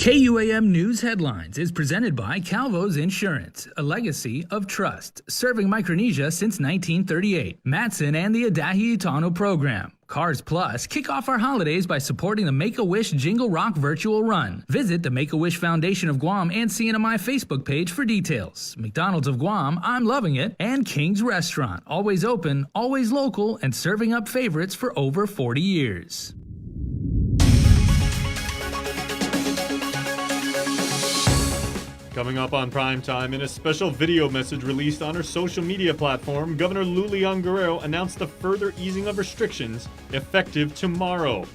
KUAM News Headlines is presented by CALVO'S Insurance, a legacy of trust, serving Micronesia since 1938. Matson and the Adahi Itano program. Cars Plus, kick off our holidays by supporting the Make-A-Wish Jingle Rock Virtual Run. Visit the Make-A-Wish Foundation of Guam and CNMI Facebook page for details. McDonald's of Guam, I'm loving it, and King's Restaurant, always open, always local, and serving up favorites for over 40 years. Coming up on Primetime, in a special video message released on her social media platform, Governor Lulian Guerrero announced the further easing of restrictions effective tomorrow.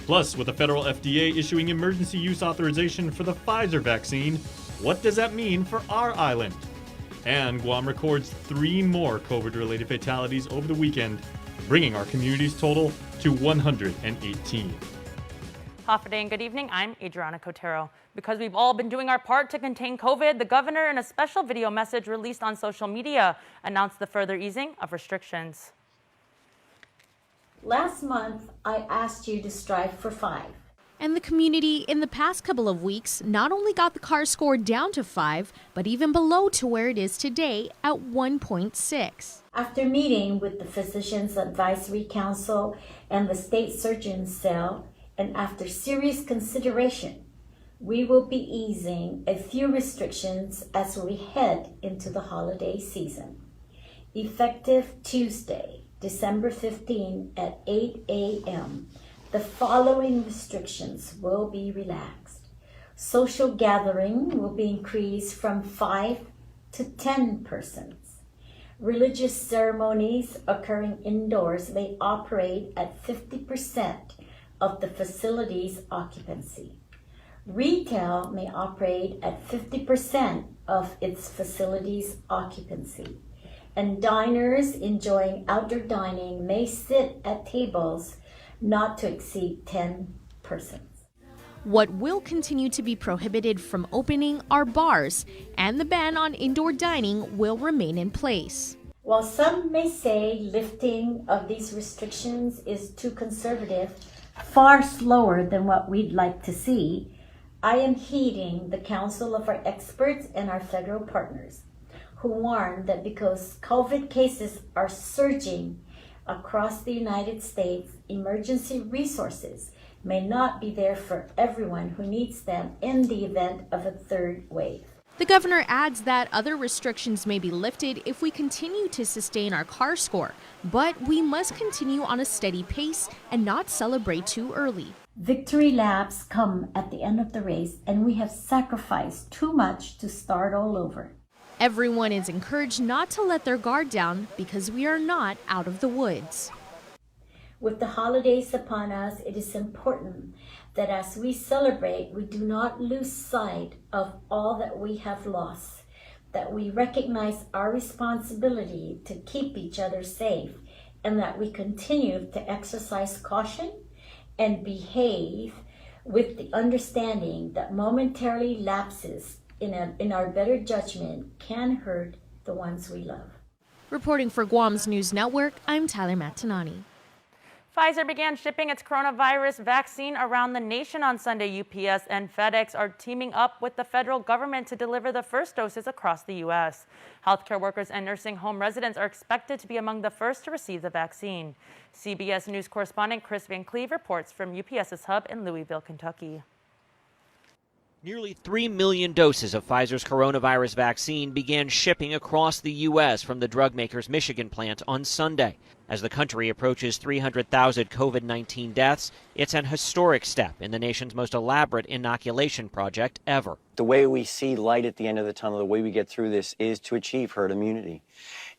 Plus, with the federal FDA issuing emergency use authorization for the Pfizer vaccine, what does that mean for our island? And Guam records 3 more COVID-related fatalities over the weekend, bringing our community's total to 118. Hafa Day and good evening. I'm Adriana Cotero. Because we've all been doing our part to contain COVID, the governor, in a special video message released on social media, announced the further easing of restrictions. Last month, I asked you to strive for 5. And the community in the past couple of weeks not only got the CAR score down to 5, but even below to where it is today at 1.6. After meeting with the Physicians Advisory Council and the State Surgeon's Cell, and after serious consideration, we will be easing a few restrictions as we head into the holiday season. Effective Tuesday, December 15 at 8 a.m., the following restrictions will be relaxed. Social gathering will be increased from 5 to 10 persons. Religious ceremonies occurring indoors may operate at 50% of the facility's occupancy. Retail may operate at 50% of its facility's occupancy, and diners enjoying outdoor dining may sit at tables not to exceed 10 persons. What will continue to be prohibited from opening are bars, and the ban on indoor dining will remain in place. While some may say lifting of these restrictions is too conservative, far slower than what we'd like to see, I am heeding the counsel of our experts and our federal partners, who warn that because COVID cases are surging across the United States, emergency resources may not be there for everyone who needs them in the event of a third wave. The governor adds that other restrictions may be lifted if we continue to sustain our CAR score, but we must continue on a steady pace and not celebrate too early. Victory laps come at the end of the race, and we have sacrificed too much to start all over. Everyone is encouraged not to let their guard down because we are not out of the woods. With the holidays upon us, it is important that as we celebrate, we do not lose sight of all that we have lost, that we recognize our responsibility to keep each other safe, and that we continue to exercise caution and behave with the understanding that momentary lapses in our better judgment can hurt the ones we love. Reporting for Guam's News Network, I'm Tyler Matanani. Pfizer began shipping its coronavirus vaccine around the nation on Sunday. UPS and FedEx are teaming up with the federal government to deliver the first doses across the U.S. Healthcare workers and nursing home residents are expected to be among the first to receive the vaccine. CBS News correspondent Chris Van Cleve reports from UPS's hub in Louisville, Kentucky. Nearly 3 million doses of Pfizer's coronavirus vaccine began shipping across the U.S. from the drug maker's Michigan plant on Sunday. As the country approaches 300,000 COVID-19 deaths, it's an historic step in the nation's most elaborate inoculation project ever. The way we see light at the end of the tunnel, the way we get through this, is to achieve herd immunity.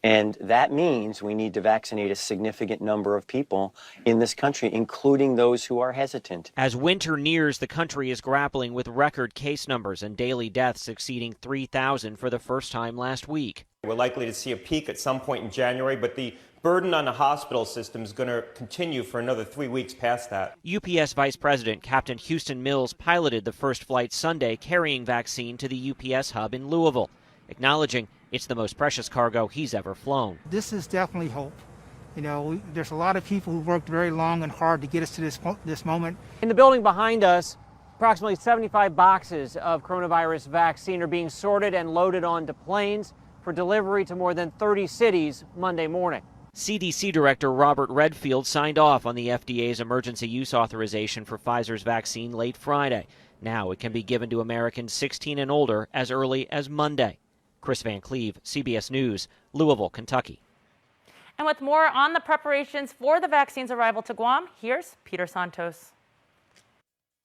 And that means we need to vaccinate a significant number of people in this country, including those who are hesitant. As winter nears, the country is grappling with record case numbers and daily deaths exceeding 3,000 for the first time last week. We're likely to see a peak at some point in January, but the burden on the hospital system is going to continue for another 3 weeks past that. UPS Vice President Captain Houston Mills piloted the first flight Sunday carrying vaccine to the UPS hub in Louisville, acknowledging it's the most precious cargo he's ever flown. This is definitely hope. You know, there's a lot of people who worked very long and hard to get us to this moment. In the building behind us, Approximately 75 boxes of coronavirus vaccine are being sorted and loaded onto planes for delivery to more than 30 cities Monday morning. CDC Director Robert Redfield signed off on the FDA's emergency use authorization for Pfizer's vaccine late Friday. Now it can be given to Americans 16 and older as early as Monday. Chris Van Cleve, CBS News, Louisville, Kentucky. And with more on the preparations for the vaccine's arrival to Guam, here's Peter Santos.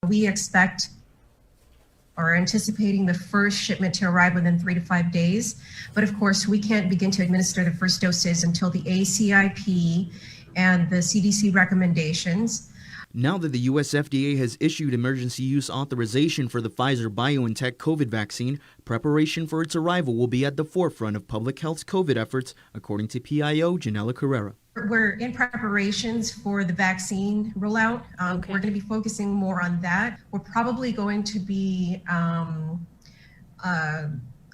We expect or are anticipating the first shipment to arrive within 3 to 5 days. But of course, we can't begin to administer the first doses until the ACIP and the CDC recommendations. Now that the U.S. FDA has issued emergency use authorization for the Pfizer-BioNTech COVID vaccine, preparation for its arrival will be at the forefront of public health's COVID efforts, according to PIO JANELA CARRERA. We're in preparations for the vaccine rollout. We're going to be focusing more on that. We're probably going to be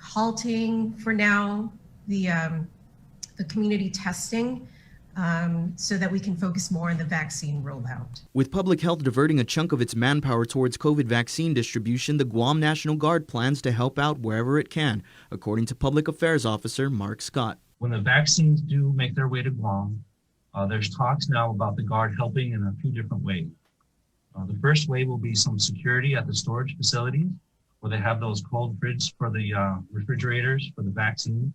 halting for now the community testing. So that we can focus more on the vaccine rollout. With public health diverting a chunk of its manpower towards COVID vaccine distribution, the Guam National Guard plans to help out wherever it can, according to Public Affairs Officer Mark Scott. When the vaccines do make their way to Guam, there's talks now about the Guard helping in a few different ways. The first way will be some security at the storage facilities, where they have those cold fridges for the refrigerators for the vaccine.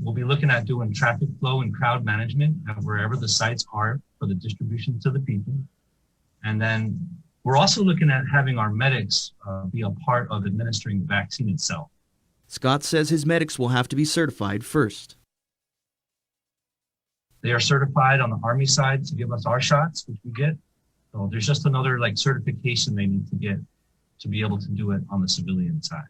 We'll be looking at doing traffic flow and crowd management at wherever the sites are for the distribution to the people. And then we're also looking at having our medics be a part of administering the vaccine itself. Scott says his medics will have to be certified first. They are certified on the Army side to give us our shots, which we get. So there's just another certification they need to get to be able to do it on the civilian side.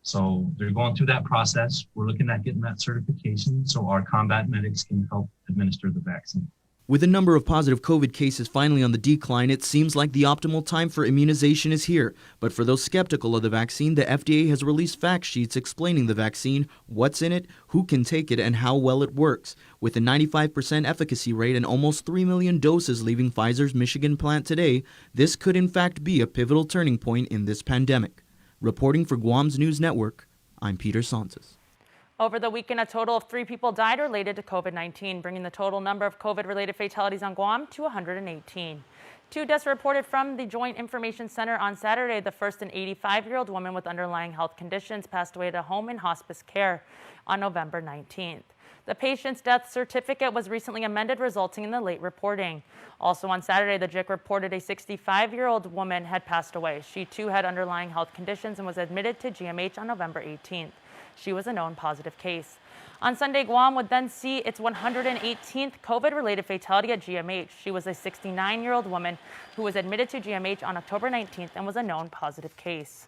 So they're going through that process. We're looking at getting that certification so our combat medics can help administer the vaccine. With a number of positive COVID cases finally on the decline, it seems like the optimal time for immunization is here. But for those skeptical of the vaccine, the FDA has released fact sheets explaining the vaccine, what's in it, who can take it, and how well it works. With a 95% efficacy rate and almost 3 million doses leaving Pfizer's Michigan plant today, this could in fact be a pivotal turning point in this pandemic. Reporting for Guam's News Network, I'm Peter Santos. Over the weekend, a total of 3 people died related to COVID-19, bringing the total number of COVID-related fatalities on Guam to 118. 2 deaths reported from the Joint Information Center on Saturday. The first, an 85-year-old woman with underlying health conditions, passed away at a home in hospice care on November 19th. The patient's death certificate was recently amended, resulting in the late reporting. Also on Saturday, the JIC reported a 65-year-old woman had passed away. She too had underlying health conditions and was admitted to GMH on November 18th. She was a known positive case. On Sunday, Guam would then see its 118th COVID-related fatality at GMH. She was a 69-year-old woman who was admitted to GMH on October 19th and was a known positive case.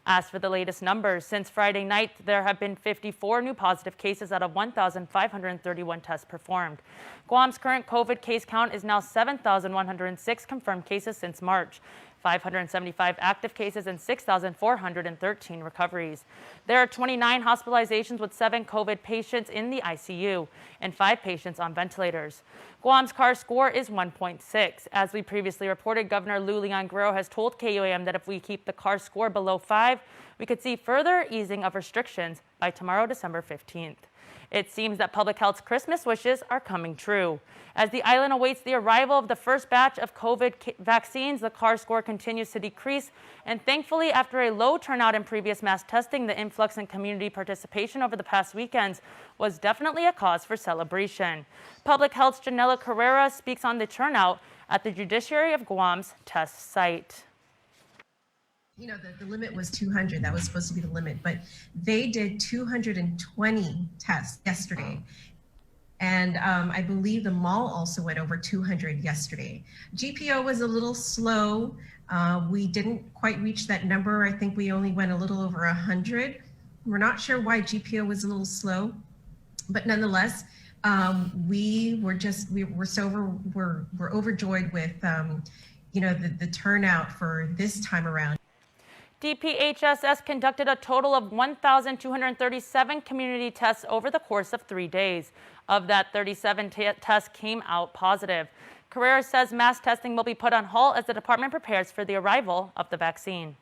As for the latest numbers, since Friday night, there have been 54 new positive cases out of 1,531 tests performed. Guam's current COVID case count is now 7,106 confirmed cases since March, 575 active cases, and 6,413 recoveries. There are 29 hospitalizations with 7 COVID patients in the ICU and 5 patients on ventilators. Guam's CAR score is 1.6. As we previously reported, Governor Lulian Guerrero has told KUAM that if we keep the CAR score below 5, we could see further easing of restrictions by tomorrow, December 15th. It seems that public health's Christmas wishes are coming true. As the island awaits the arrival of the first batch of COVID vaccines, the CAR score continues to decrease. And thankfully, after a low turnout in previous mass testing, the influx in community participation over the past weekends was definitely a cause for celebration. Public Health's JANELA CARRERA speaks on the turnout at the Judiciary of Guam's test site. You know, the limit was 200. That was supposed to be the limit, but they did 220 tests yesterday. And I believe the mall also went over 200 yesterday. GPO was a little slow. We didn't quite reach that number. I think we only went a little over 100. We're not sure why GPO was a little slow, but nonetheless, we're overjoyed with the turnout for this time around. DPHSS conducted a total of 1,237 community tests over the course of 3 days. Of that, 37 tests came out positive. CARRERA says mass testing will be put on hold as the department prepares for the arrival of the vaccine.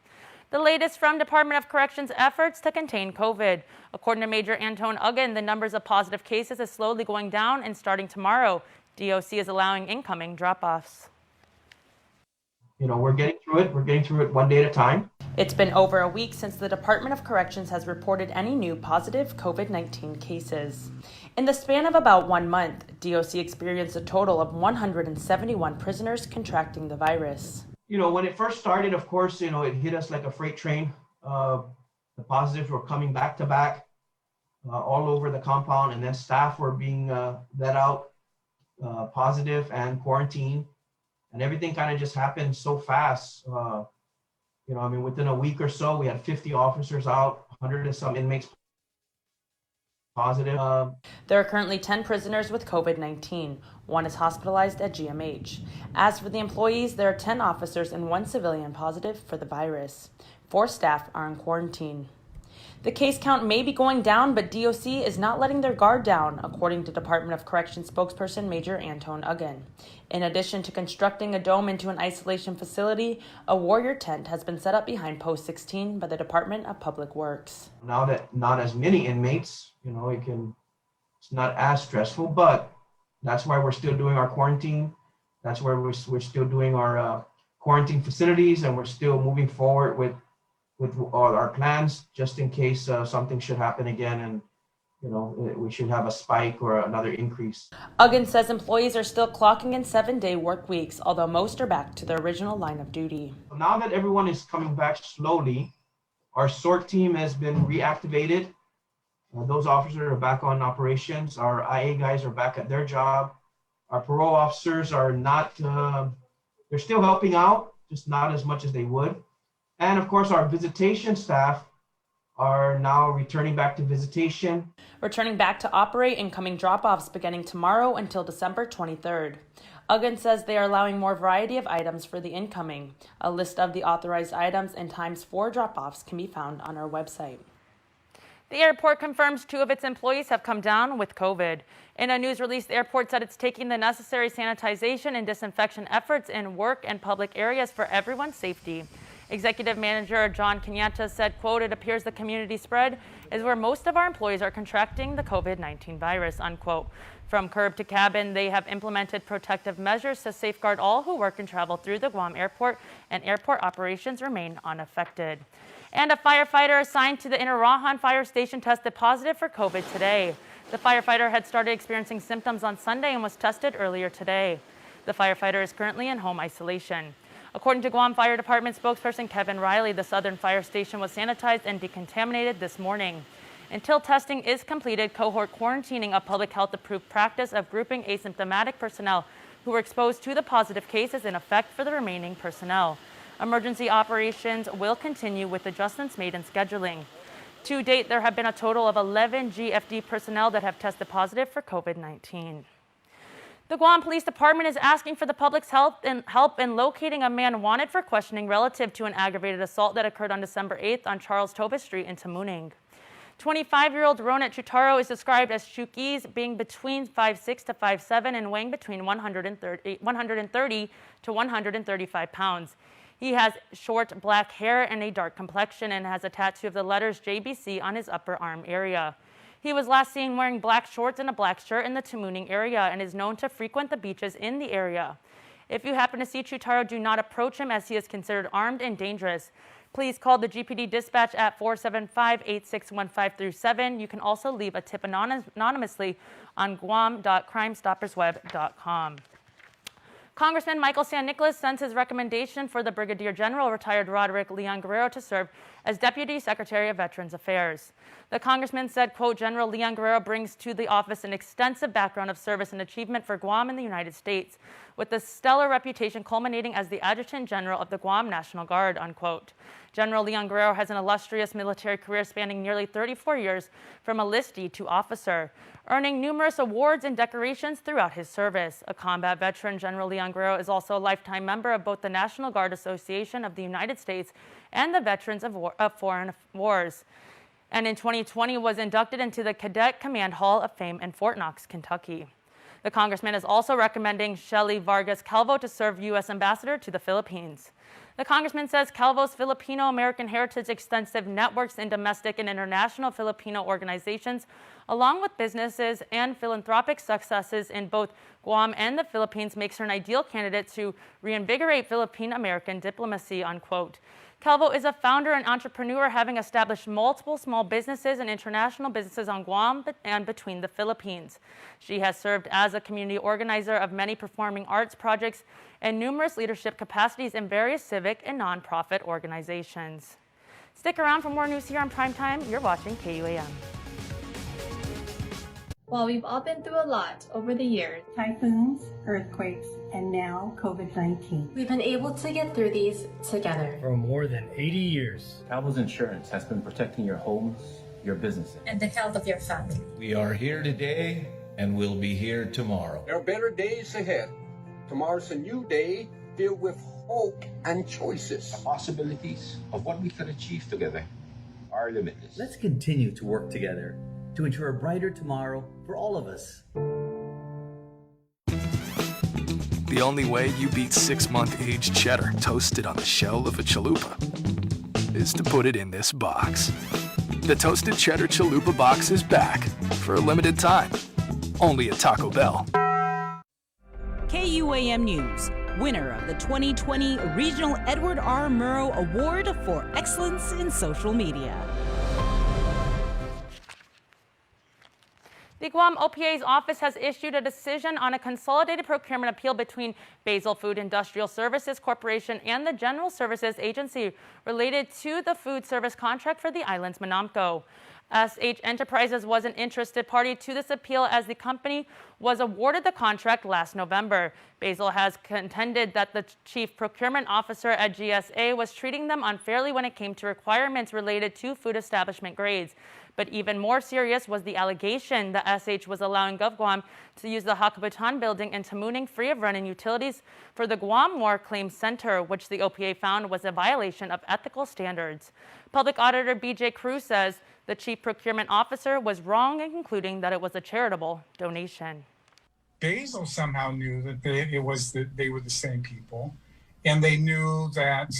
The latest from Department of Corrections efforts to contain COVID. According to Major Antone Uggan, the numbers of positive cases is slowly going down, and starting tomorrow, DOC is allowing incoming drop-offs. We're getting through it. We're getting through it one day at a time. It's been over a week since the Department of Corrections has reported any new positive COVID-19 cases. In the span of about 1 month, DOC experienced a total of 171 prisoners contracting the virus. When it first started, of course, it hit us like a freight train. The positives were coming back to back all over the compound, and then staff were being let out positive and quarantined, and everything kind of just happened so fast. Within a week or so, we had 50 officers out, 100 and some inmates positive. There are currently 10 prisoners with COVID-19. One is hospitalized at GMH. As for the employees, there are 10 officers and 1 civilian positive for the virus. 4 staff are in quarantine. The case count may be going down, but DOC is not letting their guard down, according to Department of Corrections spokesperson Major Antone Uggan. In addition to constructing a dome into an isolation facility, a warrior tent has been set up behind Post 16 by the Department of Public Works. Now that not as many inmates, it's not as stressful, but that's why we're still doing our quarantine. That's why we're still doing our quarantine facilities, and we're still moving forward with all our plans, just in case something should happen again, and we should have a spike or another increase. Uggan says employees are still clocking in 7-day work weeks, although most are back to their original line of duty. Now that everyone is coming back slowly, our SORT team has been reactivated. Those officers are back on operations. Our IA guys are back at their job. Our parole officers are not, they're still helping out, just not as much as they would. And of course, our visitation staff are now returning back to visitation. Returning back to operate incoming drop-offs beginning tomorrow until December 23rd. Uggan says they are allowing more variety of items for the incoming. A list of the authorized items and times for drop-offs can be found on our website. The airport confirms 2 of its employees have come down with COVID. In a news release, the airport said it's taking the necessary sanitization and disinfection efforts in work and public areas for everyone's safety. Executive Manager John Kenyatta said, quote, "It appears the community spread is where most of our employees are contracting the COVID-19 virus," unquote. From curb to cabin, they have implemented protective measures to safeguard all who work and travel through the Guam airport, and airport operations remain unaffected. And a firefighter assigned to the Inarajan fire station tested positive for COVID today. The firefighter had started experiencing symptoms on Sunday and was tested earlier today. The firefighter is currently in home isolation. According to Guam Fire Department spokesperson Kevin Riley, the southern fire station was sanitized and decontaminated this morning. Until testing is completed, cohort quarantining, a public health approved practice of grouping asymptomatic personnel who were exposed to the positive case, is in effect for the remaining personnel. Emergency operations will continue with adjustments made in scheduling. To date, there have been a total of 11 GFD personnel that have tested positive for COVID-19. The Guam Police Department is asking for the public's help in locating a man wanted for questioning relative to an aggravated assault that occurred on December 8th on Charles Tobis Street in Tamuning. 25-year-old Ronit Chutaro is described as Chukis, being between 5'6" to 5'7" and weighing between 130 to 135 pounds. He has short black hair and a dark complexion and has a tattoo of the letters JBC on his upper arm area. He was last seen wearing black shorts and a black shirt in the Tamuning area and is known to frequent the beaches in the area. If you happen to see Chutaro, do not approach him as he is considered armed and dangerous. Please call the GPD dispatch at 475-8615-7. You can also leave a tip anonymously on guam.crimestoppersweb.com. Congressman Michael San Nicolas sends his recommendation for the Brigadier General, retired Roderick Leon Guerrero, to serve as Deputy Secretary of Veterans Affairs. The congressman said, quote, "General Leon Guerrero brings to the office an extensive background of service and achievement for Guam and the United States, with a stellar reputation culminating as the Adjutant General of the Guam National Guard," unquote. General Leon Guerrero has an illustrious military career spanning nearly 34 years from enlistee to officer, earning numerous awards and decorations throughout his service. A combat veteran, General Leon Guerrero is also a lifetime member of both the National Guard Association of the United States and the Veterans of Foreign Wars, and in 2020 was inducted into the Cadet Command Hall of Fame in Fort Knox, Kentucky. The congressman is also recommending Shelly Vargas Calvo to serve U.S. ambassador to the Philippines. The congressman says Calvo's Filipino-American heritage extensive networks in domestic and international Filipino organizations, along with businesses and philanthropic successes in both Guam and the Philippines, makes her an ideal candidate to reinvigorate Philippine-American diplomacy, unquote. Calvo is a founder and entrepreneur, having established multiple small businesses and international businesses on Guam and between the Philippines. She has served as a community organizer of many performing arts projects and numerous leadership capacities in various civic and nonprofit organizations. Stick around for more news here on Primetime. You're watching KUAM. While we've all been through a lot over the years, typhoons, earthquakes, and now COVID-19, we've been able to get through these together. For more than 80 years, CALVO'S Insurance has been protecting your homes, your businesses, and the health of your family. We are here today and we'll be here tomorrow. There are better days ahead. Tomorrow's a new day filled with hope and choices. The possibilities of what we can achieve together are limitless. Let's continue to work together to ensure a brighter tomorrow for all of us. The only way you beat 6-month-aged cheddar toasted on the shell of a chalupa is to put it in this box. The Toasted Cheddar Chalupa box is back for a limited time, only at Taco Bell. KUAM News, winner of the 2020 Regional Edward R. Murrow Award for Excellence in Social Media. The Guam OPA's office has issued a decision on a consolidated procurement appeal between Basil Food Industrial Services Corporation and the General Services Agency related to the food service contract for the island's Manamco. SH Enterprises was an interested party to this appeal as the company was awarded the contract last November. Basil has contended that the chief procurement officer at GSA was treating them unfairly when it came to requirements related to food establishment grades. But even more serious was the allegation that SH was allowing GovGuam to use the Hakabutan building in Tamuning free of run-in utilities for the Guam War Claims Center, which the OPA found was a violation of ethical standards. Public Auditor B.J. Cruz says the chief procurement officer was wrong in concluding that it was a charitable donation. Basil somehow knew that they were the same people, and they knew that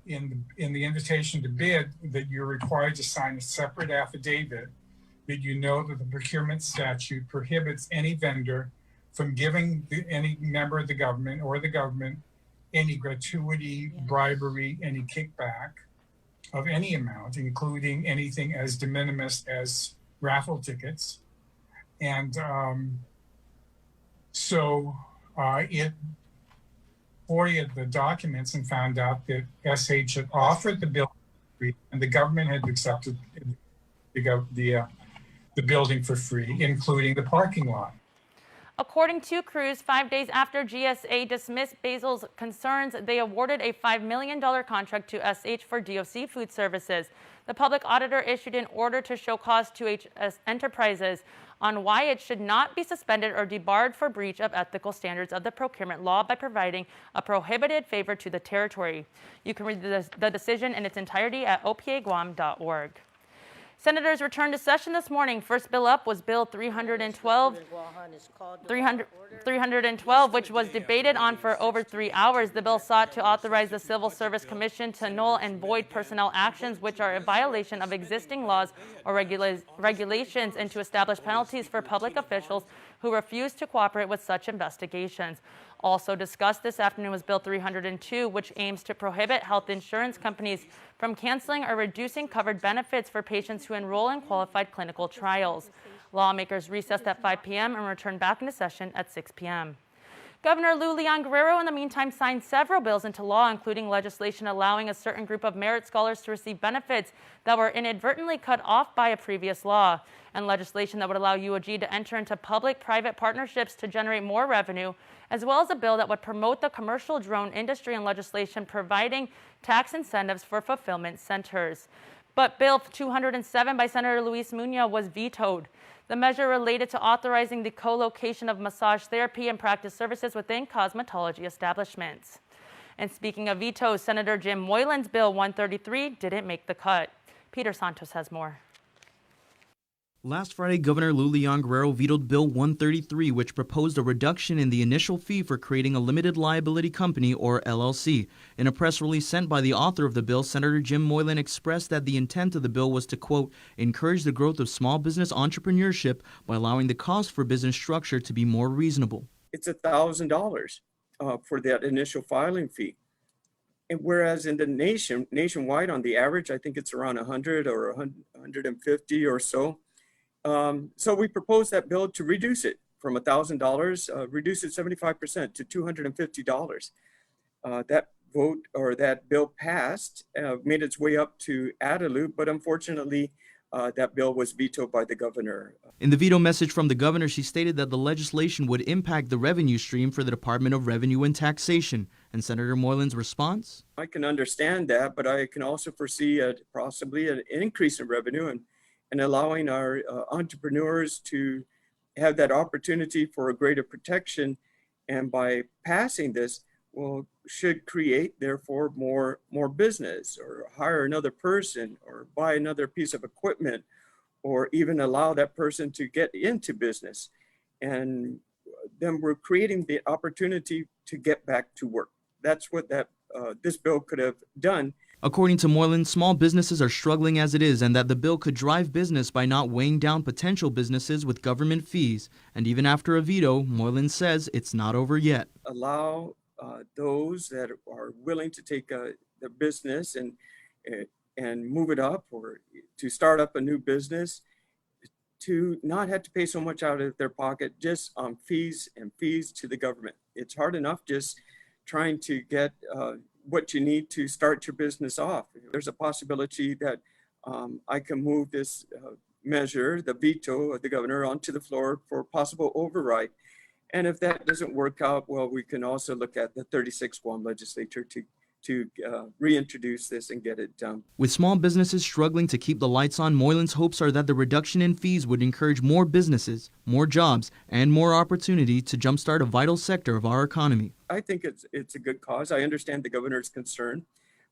in the invitation to bid that you're required to sign a separate affidavit that you know that the procurement statute prohibits any vendor from giving any member of the government or the government any gratuity, bribery, any kickback of any amount, including anything as de minimis as raffle tickets. And it forwarded the documents and found out that SH had offered the building and the government had accepted the building for free, including the parking lot. According to Cruz, 5 days after GSA dismissed Basil's concerns, they awarded a $5 million contract to SH for DOC food services. The public auditor issued an order to show cause to HS Enterprises on why it should not be suspended or debarred for breach of ethical standards of the procurement law by providing a prohibited favor to the territory. You can read the decision in its entirety at opaguam.org. Senators returned to session this morning. First bill up was Bill 312, which was debated on for over 3 hours. The bill sought to authorize the Civil Service Commission to null and void personnel actions which are a violation of existing laws or regulations and to establish penalties for public officials who refuse to cooperate with such investigations. Also discussed this afternoon was Bill 302, which aims to prohibit health insurance companies from canceling or reducing covered benefits for patients who enroll in qualified clinical trials. Lawmakers recessed at 5 p.m. and returned back into session at 6 p.m. Governor Lou Leon Guerrero, in the meantime, signed several bills into law, including legislation allowing a certain group of merit scholars to receive benefits that were inadvertently cut off by a previous law, and legislation that would allow UOG to enter into public-private partnerships to generate more revenue, as well as a bill that would promote the commercial drone industry and legislation providing tax incentives for fulfillment centers. But Bill 207 by Senator Luis Muñoz was vetoed. The measure related to authorizing the co-location of massage therapy and practice services within cosmetology establishments. And speaking of vetoes, Senator Jim Moylan's Bill 133 didn't make the cut. Peter Santos has more. Last Friday, Governor Lulian Guerrero vetoed Bill 133, which proposed a reduction in the initial fee for creating a limited liability company, or LLC. In a press release sent by the author of the bill, Senator Jim Moylan expressed that the intent of the bill was to, quote, encourage the growth of small business entrepreneurship by allowing the cost for business structure to be more reasonable. It's $1,000 for that initial filing fee. And whereas in the nationwide, on the average, I think it's around 100 or 150 or so. So we proposed that bill to reduce it from $1,000, reduce it 75% to $250. That vote or that bill passed, made its way up to Adelup, but unfortunately, that bill was vetoed by the governor. In the veto message from the governor, she stated that the legislation would impact the revenue stream for the Department of Revenue and Taxation. And Senator Moylan's response? I can understand that, but I can also foresee possibly an increase in revenue and allowing our entrepreneurs to have that opportunity for a greater protection. And by passing this, should create, therefore, more business, or hire another person, or buy another piece of equipment, or even allow that person to get into business. And then we're creating the opportunity to get back to work. That's what this bill could have done. According to Moylan, small businesses are struggling as it is, and that the bill could drive business by not weighing down potential businesses with government fees. And even after a veto, Moylan says it's not over yet. Allow those that are willing to take their business and move it up, or to start up a new business, to not have to pay so much out of their pocket just on fees to the government. It's hard enough just trying to get what you need to start your business off. There's a possibility that I can move this measure, the veto of the governor, onto the floor for possible override. And if that doesn't work out, we can also look at the 36th Guam legislature to reintroduce this and get it done. With small businesses struggling to keep the lights on, Moylan's hopes are that the reduction in fees would encourage more businesses, more jobs, and more opportunity to jumpstart a vital sector of our economy. I think it's a good cause. I understand the governor's concern,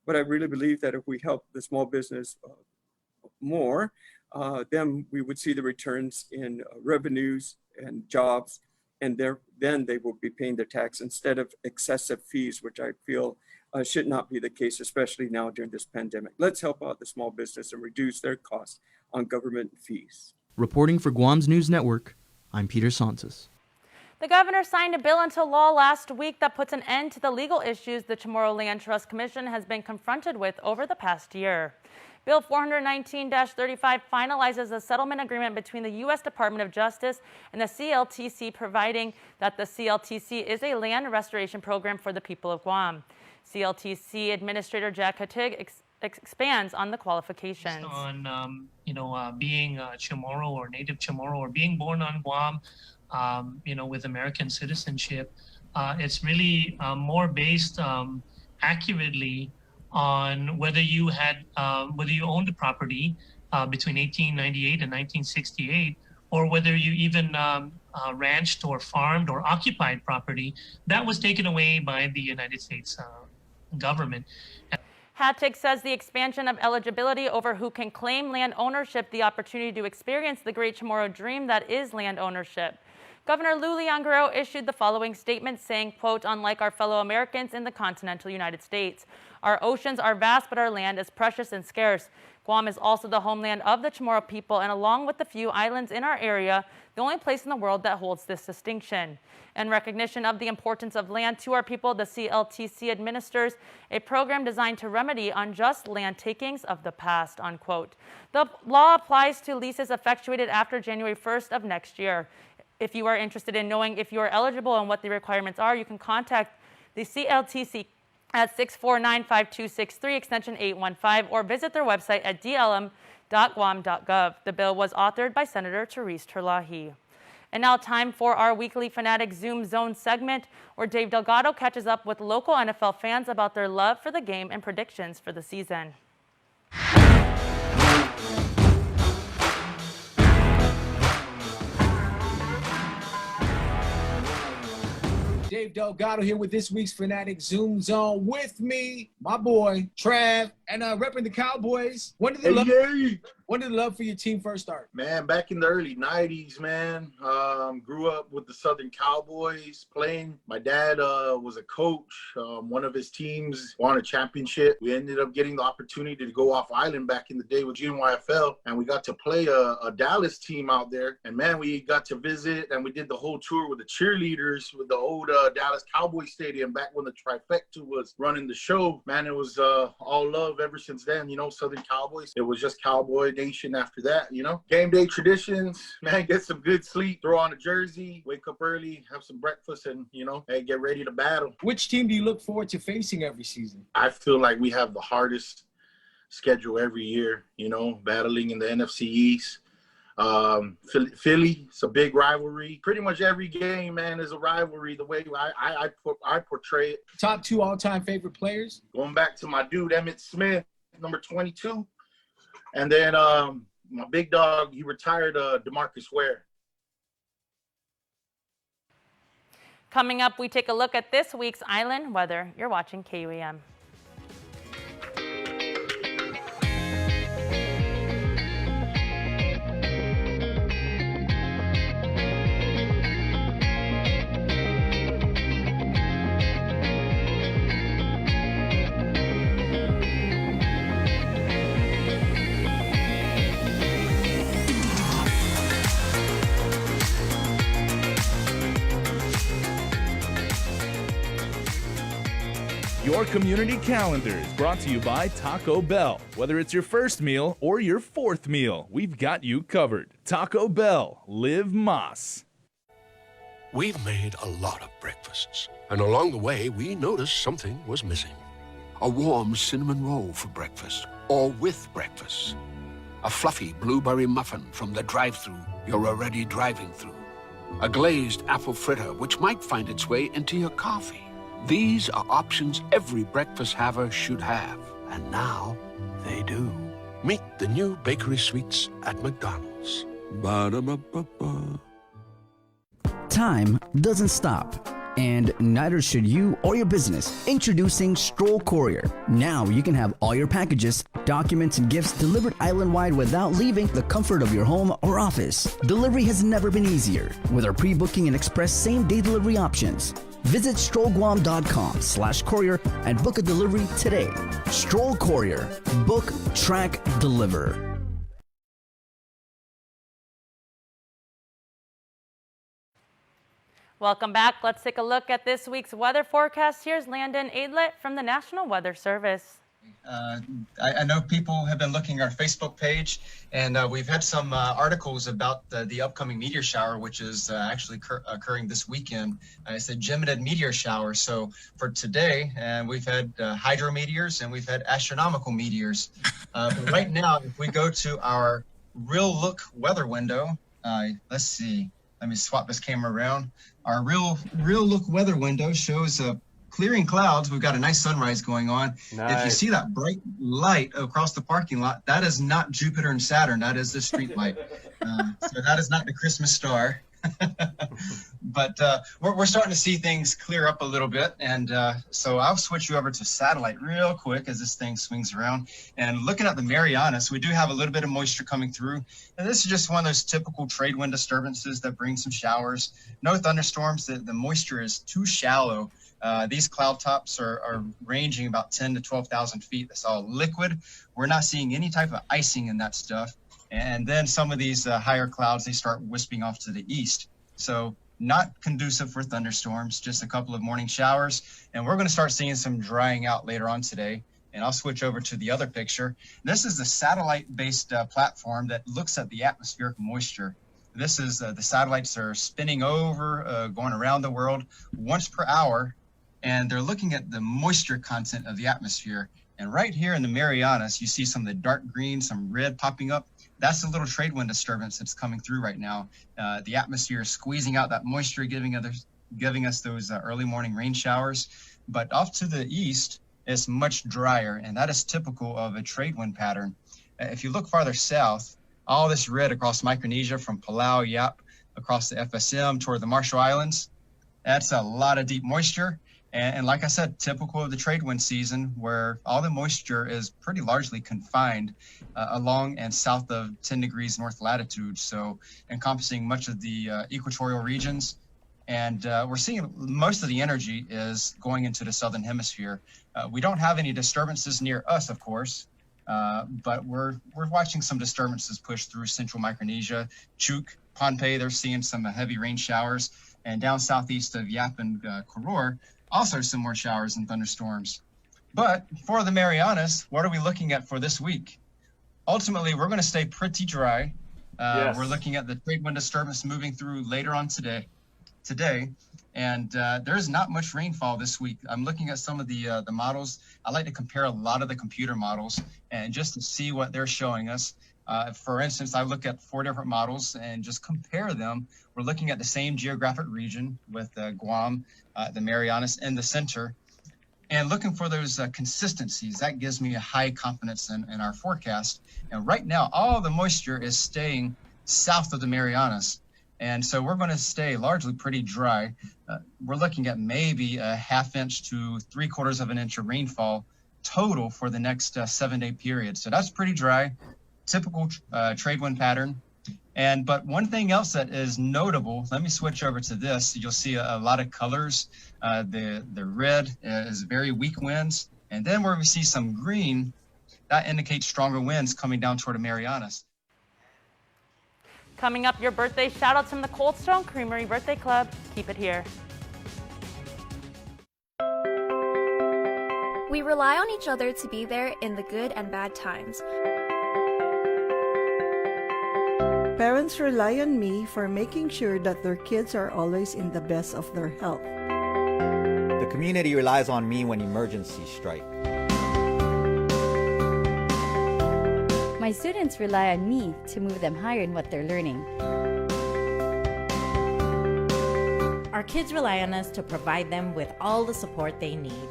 but I really believe that if we help the small business more, then we would see the returns in revenues and jobs, and then they will be paying their tax instead of excessive fees, which I feel should not be the case, especially now during this pandemic. Let's help out the small business and reduce their costs on government fees. Reporting for Guam's News Network, I'm Peter Santos. The governor signed a bill into law last week that puts an end to the legal issues the Chamorro Land Trust Commission has been confronted with over the past year. Bill 419-35 finalizes a settlement agreement between the U.S. Department of Justice and the CLTC, providing that the CLTC is a land restoration program for the people of Guam. CLTC Administrator Jack Hatig expands on the qualifications. On being Chamorro or native Chamorro, or being born on Guam, with American citizenship, it's really more based accurately on whether you owned the property between 1898 and 1968, or whether you even ranched or farmed or occupied property that was taken away by the United States government. Hatig says the expansion of eligibility over who can claim land ownership, the opportunity to experience the great Chamorro dream that is land ownership. Governor Lulian Guerrero issued the following statement saying, quote, unlike our fellow Americans in the continental United States, our oceans are vast, but our land is precious and scarce. Guam is also the homeland of the Chamorro people, and along with the few islands in our area, the only place in the world that holds this distinction. In recognition of the importance of land to our people, the CLTC administers a program designed to remedy unjust land takings of the past, unquote. The law applies to leases effectuated after January 1st of next year. If you are interested in knowing if you are eligible and what the requirements are, you can contact the CLTC at 649-5263, extension 815, or visit their website at dlm.guam.gov. The bill was authored by Senator Therese Terlahi. And now time for our weekly Fanatic Zoom Zone segment, where Dave Delgado catches up with local NFL fans about their love for the game and predictions for the season. Dave Delgado here with this week's Fanatic Zoom Zone. With me, my boy, Trav, and repping the Cowboys. One of the When did the love for your team first start? Man, back in the early 90s, man. Grew up with the Southern Cowboys playing. My dad was a coach. One of his teams won a championship. We ended up getting the opportunity to go off island back in the day with GNYFL, and we got to play a Dallas team out there. And, man, we got to visit, and we did the whole tour with the cheerleaders with the old Dallas Cowboys Stadium back when the Trifecta was running the show. Man, it was all love ever since then, Southern Cowboys. It was just Cowboy Nation after that, Game day traditions, man, get some good sleep, throw on a jersey, wake up early, have some breakfast, and, hey, get ready to battle. Which team do you look forward to facing every season? I feel like we have the hardest schedule every year, battling in the NFC East. Philly, it's a big rivalry. Pretty much every game, man, is a rivalry the way I portray it. Top 2 all-time favorite players? Going back to my dude, Emmitt Smith, number 22. And then my big dog, he retired, DeMarcus Ware. Coming up, we take a look at this week's island weather. You're watching KUAM. Your community calendar is brought to you by Taco Bell. Whether it's your first meal or your fourth meal, we've got you covered. Taco Bell, live Más. We've made a lot of breakfasts, and along the way, we noticed something was missing. A warm cinnamon roll for breakfast, or with breakfast. A fluffy blueberry muffin from the drive-thru you're already driving through. A glazed apple fritter, which might find its way into your coffee. These are options every breakfast haver should have, and now they do. Meet the new bakery sweets at McDonald's. Ba-da-ba-ba-ba. Time doesn't stop, and neither should you or your business. Introducing Stroll Courier. Now you can have all your packages, documents, and gifts delivered island-wide without leaving the comfort of your home or office. Delivery has never been easier with our pre-booking and express same-day delivery options. Visit strollguam.com/courier and book a delivery today. Stroll Courier. Book, track, deliver. Welcome back. Let's take a look at this week's weather forecast. Here's Landon Aidlet from the National Weather Service. I know people have been looking at our Facebook page, and we've had some articles about the upcoming meteor shower, which is actually occurring this weekend. It's a Geminid meteor shower. So for today, we've had hydrometeors and we've had astronomical meteors. But right now, if we go to our real look weather window, let's see. Let me swap this camera around. Our real look weather window shows clearing clouds. We've got a nice sunrise going on. Nice. If you see that bright light across the parking lot, that is not Jupiter and Saturn. That is the street light. So that is not the Christmas star. But we're starting to see things clear up a little bit. And so I'll switch you over to satellite real quick as this thing swings around. And looking at the Marianas, we do have a little bit of moisture coming through. And this is just one of those typical trade wind disturbances that bring some showers. No thunderstorms. The moisture is too shallow. These cloud tops are ranging about 10 to 12,000 feet. That's all liquid. We're not seeing any type of icing in that stuff. And then some of these higher clouds, they start wisping off to the east. So not conducive for thunderstorms, just a couple of morning showers. And we're going to start seeing some drying out later on today. And I'll switch over to the other picture. This is the satellite-based platform that looks at the atmospheric moisture. This is the satellites are spinning over, going around the world once per hour. And they're looking at the moisture content of the atmosphere. And right here in the Marianas, you see some of the dark green, some red popping up. That's a little trade wind disturbance that's coming through right now. The atmosphere is squeezing out that moisture, giving us those early morning rain showers. But off to the east, it's much drier, and that is typical of a trade wind pattern. If you look farther south, all this red across Micronesia from Palau, Yap, across the FSM toward the Marshall Islands, that's a lot of deep moisture. And like I said, typical of the trade wind season, where all the moisture is pretty largely confined along and south of 10 degrees north latitude, so encompassing much of the equatorial regions. And we're seeing most of the energy is going into the southern hemisphere. We don't have any disturbances near us, of course, but we're watching some disturbances push through central Micronesia. Chuuk, Pohnpei, they're seeing some heavy rain showers. And down southeast of Yap and Koror, also some more showers and thunderstorms. But for the Marianas, what are we looking at for this week? Ultimately, we're going to stay pretty dry. Yes. We're looking at the trade wind disturbance moving through later on today. And there's not much rainfall this week. I'm looking at some of the models. I like to compare a lot of the computer models and just to see what they're showing us. For instance, I look at 4 different models and just compare them. We're looking at the same geographic region with Guam, the Marianas in the center, and looking for those consistencies. That gives me a high confidence in our forecast. And right now, all the moisture is staying south of the Marianas. And so we're going to stay largely pretty dry. We're looking at maybe a 1/2 inch to 3/4 of an inch of rainfall total for the next 7-day period. So that's pretty dry, typical trade wind pattern. But one thing else that is notable, let me switch over to this. You'll see a lot of colors. The red is very weak winds. And then where we see some green, that indicates stronger winds coming down toward the Marianas. Coming up, your birthday shout-outs from the Cold Stone Creamery Birthday Club. Keep it here. We rely on each other to be there in the good and bad times. Parents rely on me for making sure that their kids are always in the best of their health. The community relies on me when emergencies strike. My students rely on me to move them higher in what they're learning. Our kids rely on us to provide them with all the support they need.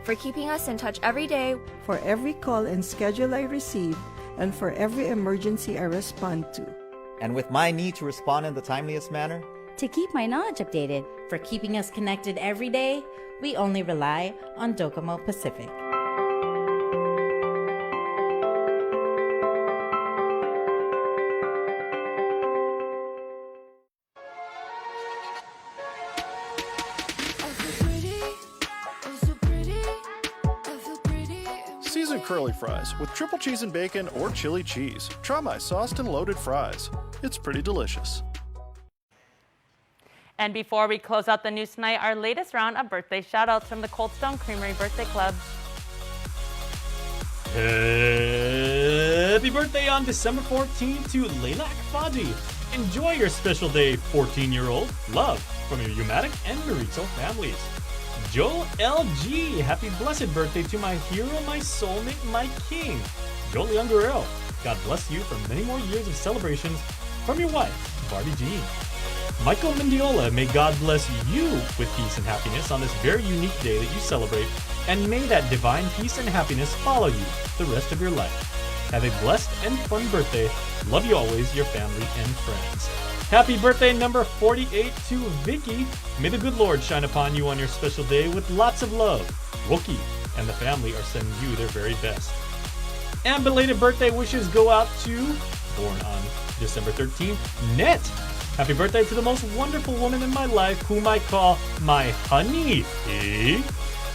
For keeping us in touch every day. For every call and schedule I receive, and for every emergency I respond to. And with my need to respond in the timeliest manner. To keep my knowledge updated. For keeping us connected every day, we only rely on Docomo Pacific. Seasoned curly fries with triple cheese and bacon or chili cheese. Try my sauced and loaded fries. It's pretty delicious. And before we close out the news tonight, our latest round of birthday shout-outs from the Cold Stone Creamery Birthday Club. Happy birthday on December 14th to Leilak Fadi. Enjoy your special day, 14-year-old. Love from your Umatic and Marito families. Joel LG, happy blessed birthday to my hero, my soulmate, my king. Joel Youngerel, God bless you for many more years of celebrations from your wife, Barbie Jean. Michael Mendiola, may God bless you with peace and happiness on this very unique day that you celebrate, and may that divine peace and happiness follow you the rest of your life. Have a blessed and fun birthday. Love you always, your family and friends. Happy birthday number 48 to Vicky. May the good Lord shine upon you on your special day with lots of love. Wookie and the family are sending you their very best. And belated birthday wishes go out to, born on December 13th, Net. Happy birthday to the most wonderful woman in my life, whom I call my honey.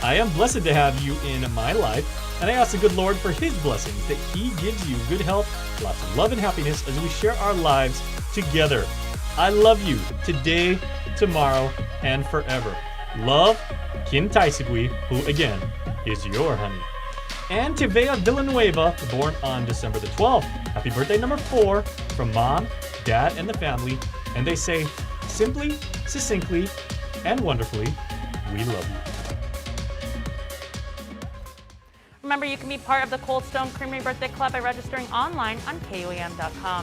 I am blessed to have you in my life, and I ask the good Lord for his blessings, that he gives you good health, lots of love and happiness as we share our lives together. I love you today, tomorrow, and forever. Love, Kin Taisagui, who again is your honey. And to Vea Villanueva, born on December the 12th. Happy birthday number 4 from Mom, Dad, and the family. And they say, simply, succinctly, and wonderfully, we love you. Remember, you can be part of the Cold Stone Creamery Birthday Club by registering online on KUAM.com.